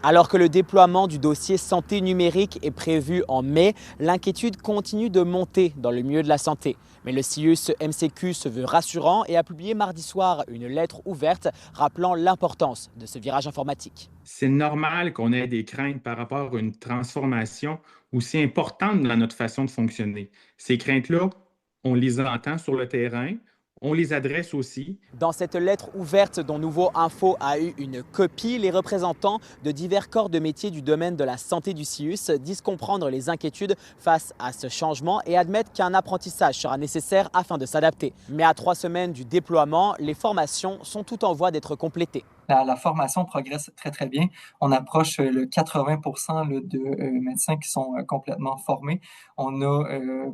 Alors que le déploiement du dossier santé numérique est prévu en mai, l'inquiétude continue de monter dans le milieu de la santé. Mais le CIUS MCQ se veut rassurant et a publié mardi soir une lettre ouverte rappelant l'importance de ce virage informatique. C'est normal qu'on ait des craintes par rapport à une transformation aussi importante dans notre façon de fonctionner. Ces craintes-là, on les entend sur le terrain, on les adresse aussi. Dans cette lettre ouverte dont Nouveau Info a eu une copie, les représentants de divers corps de métier du domaine de la santé du CIUS disent comprendre les inquiétudes face à ce changement et admettent qu'un apprentissage sera nécessaire afin de s'adapter. Mais à 3 semaines du déploiement, les formations sont toutes en voie d'être complétées. La formation progresse très, très bien. On approche le 80% là, de médecins qui sont complètement formés. On a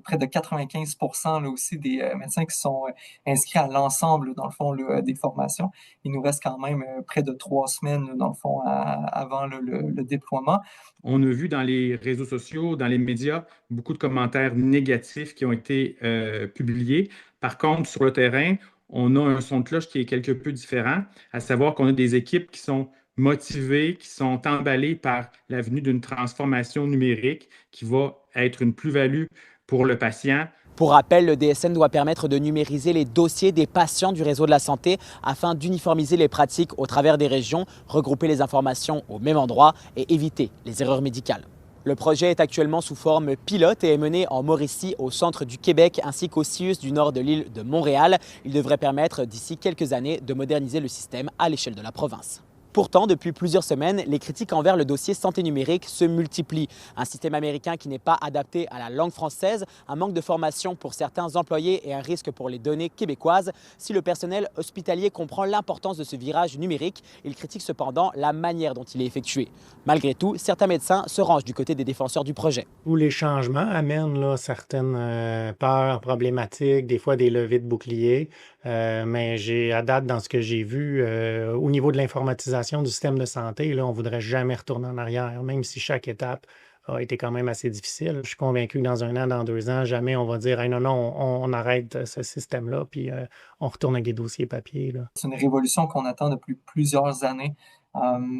près de 95% là, aussi des médecins qui sont inscrits à l'ensemble, dans le fond, là, des formations. Il nous reste quand même près de 3 semaines, là, dans le fond, avant là, le déploiement. On a vu dans les réseaux sociaux, dans les médias, beaucoup de commentaires négatifs qui ont été publiés. Par contre, sur le terrain, on a un son de cloche qui est quelque peu différent, à savoir qu'on a des équipes qui sont motivées, qui sont emballées par la venue d'une transformation numérique qui va être une plus-value pour le patient. Pour rappel, le DSN doit permettre de numériser les dossiers des patients du réseau de la santé afin d'uniformiser les pratiques au travers des régions, regrouper les informations au même endroit et éviter les erreurs médicales. Le projet est actuellement sous forme pilote et est mené en Mauricie, au centre du Québec, ainsi qu'au CIUS du nord de l'île de Montréal. Il devrait permettre d'ici quelques années de moderniser le système à l'échelle de la province. Pourtant, depuis plusieurs semaines, les critiques envers le dossier santé numérique se multiplient. Un système américain qui n'est pas adapté à la langue française, un manque de formation pour certains employés et un risque pour les données québécoises. Si le personnel hospitalier comprend l'importance de ce virage numérique, il critique cependant la manière dont il est effectué. Malgré tout, certains médecins se rangent du côté des défenseurs du projet. Tous les changements amènent là, certaines peurs problématiques, des fois des levées de boucliers, mais à date, dans ce que j'ai vu, au niveau de l'informatisation du système de santé, là, on ne voudrait jamais retourner en arrière, même si chaque étape a été quand même assez difficile. Je suis convaincu que dans 1 an, dans 2 ans, jamais on va dire hey, non, on arrête ce système-là, puis on retourne avec des dossiers papier. Là. C'est une révolution qu'on attend depuis plusieurs années.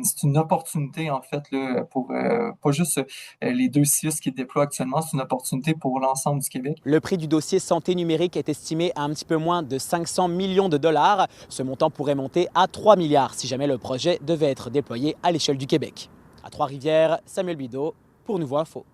C'est une opportunité, en fait, là, pour pas juste les 2 CIUS qui déploient actuellement, c'est une opportunité pour l'ensemble du Québec. Le prix du dossier santé numérique est estimé à un petit peu moins de 500 millions de dollars. Ce montant pourrait monter à 3 milliards si jamais le projet devait être déployé à l'échelle du Québec. À Trois-Rivières, Samuel Bideau pour Nouveau Info.